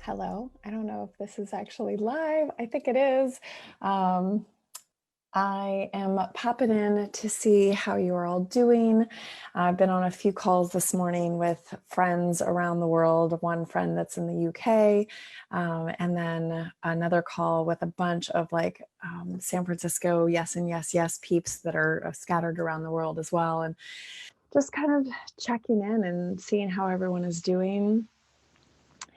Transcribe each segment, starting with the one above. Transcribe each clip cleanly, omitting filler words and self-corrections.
Hello. I don't know if this is actually live. I think it is. Um, I am popping in to see how you are all doing. I've been on a few calls this morning with friends around the world, one friend that's in the UK, and then another call with a bunch of San Francisco yes and yes, yes peeps that are scattered around the world as well. And just kind of checking in and seeing how everyone is doing.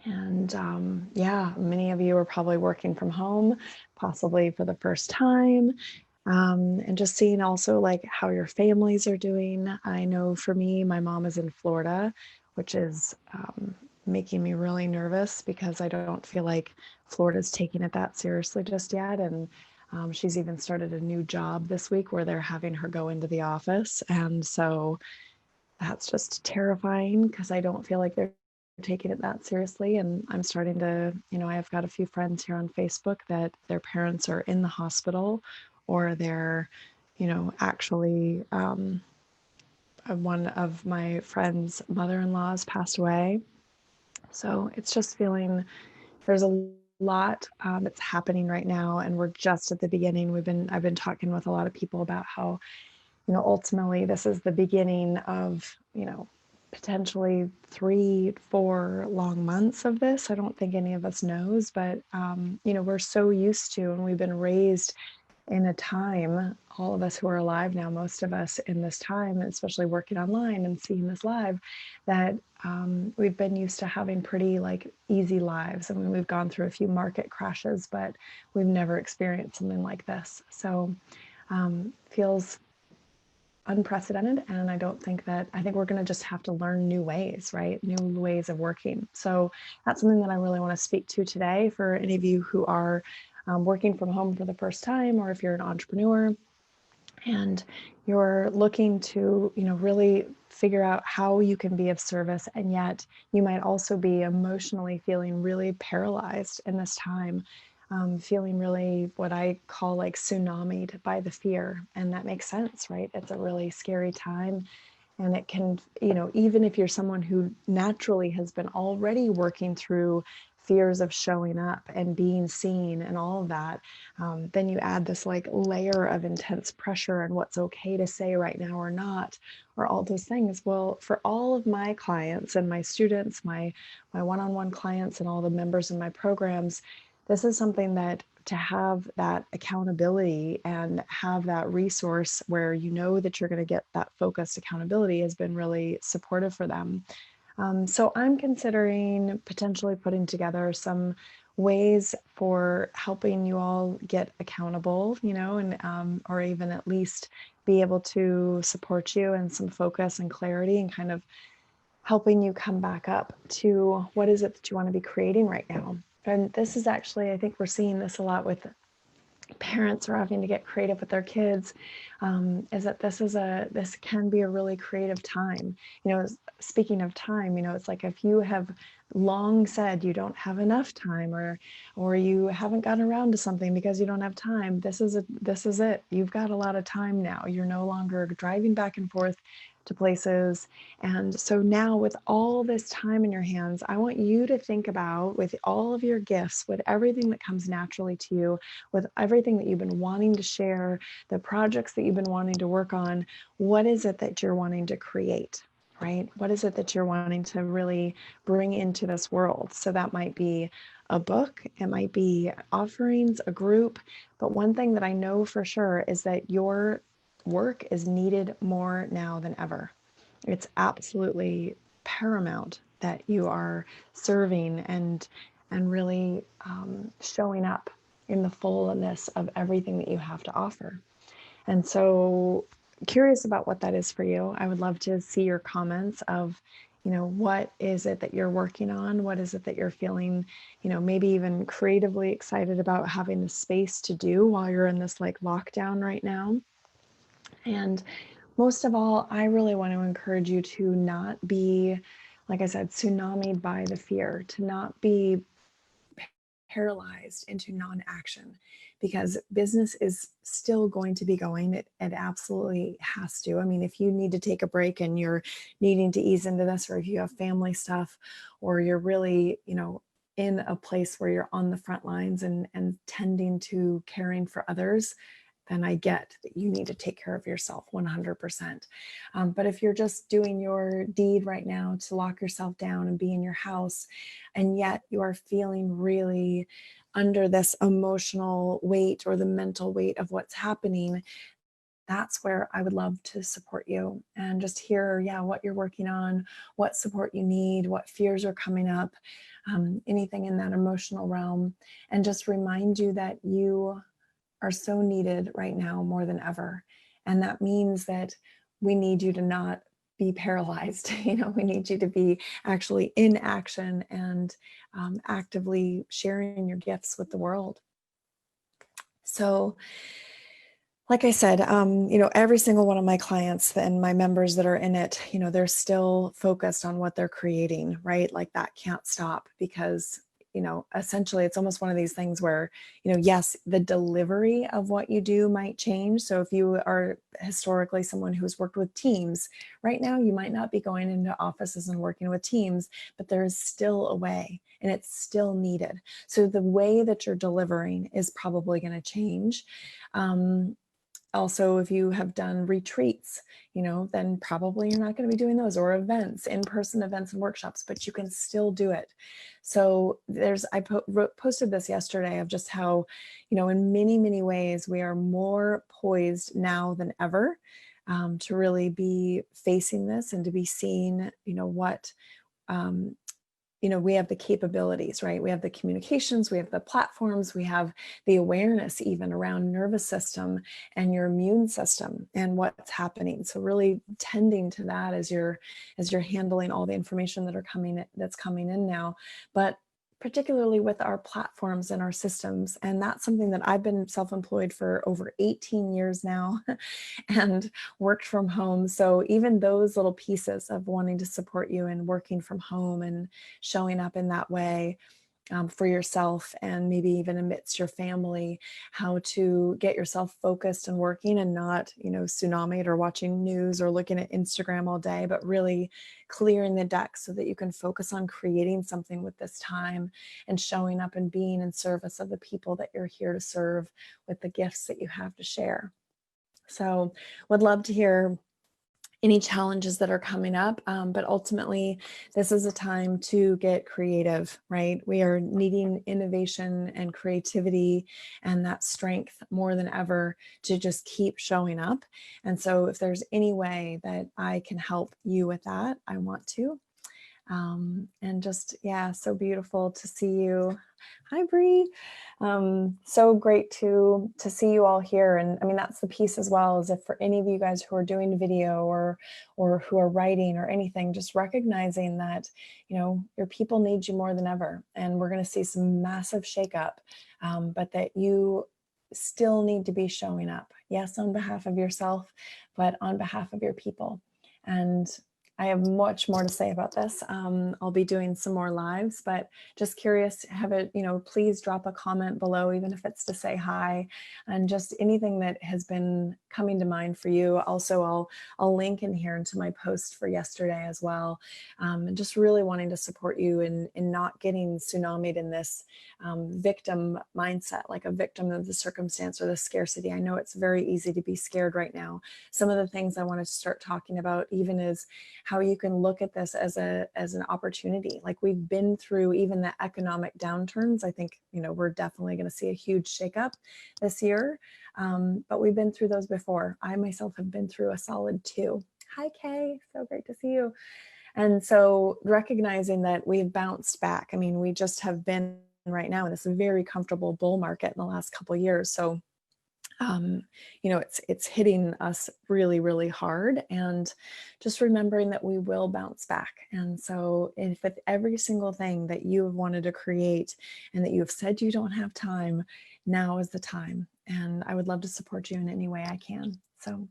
And yeah, many of you are probably working from home, possibly for the first time. And just seeing also like how your families are doing. I know for me, my mom is in Florida, which is making me really nervous because I don't feel like Florida's taking it that seriously just yet. And she's even started a new job this week where they're having her go into the office. And so that's just terrifying because I don't feel like they're taking it that seriously. And I'm starting to, I've got a few friends here on Facebook that their parents are in the hospital or they're, actually, one of my friends' mother-in-laws passed away. So it's just feeling there's a lot that's happening right now, and we're just at the beginning. I've been talking with a lot of people about how ultimately this is the beginning of, potentially 3, 4 long months of this. I don't think any of us knows, but, we're so used to, and we've been raised in a time, all of us who are alive now, most of us in this time, especially working online and seeing this live, that we've been used to having pretty easy lives. I mean, we've gone through a few market crashes, but we've never experienced something like this. So feels unprecedented. And I think we're going to just have to learn new ways, right? New ways of working. So that's something that I really want to speak to today for any of you who are working from home for the first time, or if you're an entrepreneur and you're looking to, really figure out how you can be of service. And yet you might also be emotionally feeling really paralyzed in this time, feeling really what I call like tsunamied by the fear. And that makes sense, right? It's a really scary time. And it can, even if you're someone who naturally has been already working through fears of showing up and being seen and all of that, then you add this layer of intense pressure and what's okay to say right now or not, or all those things. Well, for all of my clients and my students, my one-on-one clients and all the members in my programs, this is something that to have that accountability and have that resource where that you're going to get that focused accountability has been really supportive for them. So I'm considering potentially putting together some ways for helping you all get accountable, and or even at least be able to support you and some focus and clarity and kind of helping you come back up to what is it that you want to be creating right now. And this is actually, I think we're seeing this a lot with parents are having to get creative with their kids, is that this can be a really creative time. Speaking of time, it's like if you have long said you don't have enough time, or you haven't gotten around to something because you don't have time, this is it. You've got a lot of time now. You're no longer driving back and forth to places. And so now with all this time in your hands, I want you to think about, with all of your gifts, with everything that comes naturally to you, with everything that you've been wanting to share, the projects that you've been wanting to work on, what is it that you're wanting to create, right? What is it that you're wanting to really bring into this world? So that might be a book, it might be offerings, a group, but one thing that I know for sure is that your work is needed more now than ever. It's absolutely paramount that you are serving and really showing up in the fullness of everything that you have to offer. And so curious about what that is for you. I would love to see your comments of, what is it that you're working on? What is it that you're feeling, maybe even creatively excited about having the space to do while you're in this lockdown right now? And most of all, I really want to encourage you to not be, like I said, tsunamied by the fear, to not be paralyzed into non-action, because business is still going to be going. It absolutely has to. I mean, if you need to take a break and you're needing to ease into this, or if you have family stuff, or you're really, in a place where you're on the front lines and tending to caring for others, then I get that you need to take care of yourself 100%. But if you're just doing your deed right now to lock yourself down and be in your house, and yet you are feeling really under this emotional weight or the mental weight of what's happening, that's where I would love to support you and just hear, yeah, what you're working on, what support you need, what fears are coming up, anything in that emotional realm, and just remind you that you are so needed right now more than ever. And that means that we need you to not be paralyzed. We need you to be actually in action and actively sharing your gifts with the world. So, like I said, every single one of my clients and my members that are in it, they're still focused on what they're creating, right? Like that can't stop because, essentially it's almost one of these things where, yes, the delivery of what you do might change. So if you are historically someone who's worked with teams, right now you might not be going into offices and working with teams, but there is still a way and it's still needed. So the way that you're delivering is probably going to change. Also, if you have done retreats, then probably you're not going to be doing those, or events, in-person events and workshops, but you can still do it. So I posted this yesterday of just how, in many, many ways, we are more poised now than ever to really be facing this and to be seeing, what we have the capabilities, right? We have the communications, we have the platforms, we have the awareness even around nervous system and your immune system and what's happening. So really tending to that as you're handling all the information that's coming in now. But particularly with our platforms and our systems. And that's something that I've been self-employed for over 18 years now and worked from home. So even those little pieces of wanting to support you and working from home and showing up in that way for yourself and maybe even amidst your family, how to get yourself focused and working and not, tsunami or watching news or looking at Instagram all day, but really clearing the deck so that you can focus on creating something with this time and showing up and being in service of the people that you're here to serve with the gifts that you have to share. So would love to hear any challenges that are coming up. But ultimately, this is a time to get creative, right? We are needing innovation and creativity and that strength more than ever to just keep showing up. And so if there's any way that I can help you with that, I want to. And just, yeah, so beautiful to see you. Hi, Bree. So great to see you all here. And I mean, that's the piece as well, is if for any of you guys who are doing video or who are writing or anything, just recognizing that, your people need you more than ever. And we're going to see some massive shakeup, but that you still need to be showing up. Yes, on behalf of yourself, but on behalf of your people. And I have much more to say about this. I'll be doing some more lives, but just curious, please drop a comment below, even if it's to say hi, and just anything that has been coming to mind for you. Also, I'll link in here into my post for yesterday as well. And just really wanting to support you in not getting tsunamied in this victim mindset, like a victim of the circumstance or the scarcity. I know it's very easy to be scared right now. Some of the things I want to start talking about even is how you can look at this as an opportunity. Like we've been through even the economic downturns. I think, we're definitely going to see a huge shakeup this year. But we've been through those before. I myself have been through a solid 2. Hi, Kay. So great to see you. And so recognizing that we've bounced back. I mean, we just have been right now in this very comfortable bull market in the last couple of years. So it's hitting us really, really hard, and just remembering that we will bounce back. And so if with every single thing that you have wanted to create and that you have said you don't have time, now is the time. And I would love to support you in any way I can. So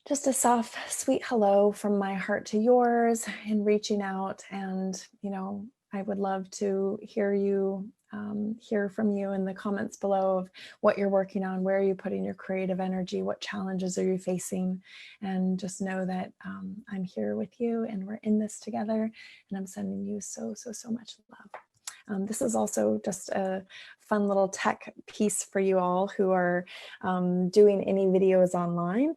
just a soft, sweet hello from my heart to yours and reaching out. And, I would love to hear from you in the comments below of what you're working on, where are you putting your creative energy, what challenges are you facing, and just know that I'm here with you and we're in this together, and I'm sending you so, so, so much love. This is also just a fun little tech piece for you all who are doing any videos online.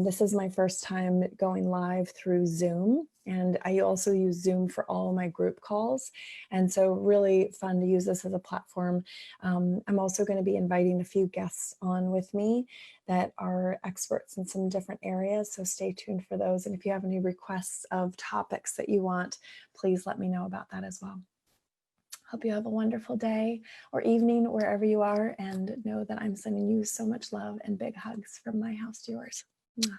This is my first time going live through Zoom, and I also use Zoom for all of my group calls. And so really fun to use this as a platform. I'm also going to be inviting a few guests on with me that are experts in some different areas. So stay tuned for those. And if you have any requests of topics that you want, please let me know about that as well. Hope you have a wonderful day or evening wherever you are, and know that I'm sending you so much love and big hugs from my house to yours. Mwah.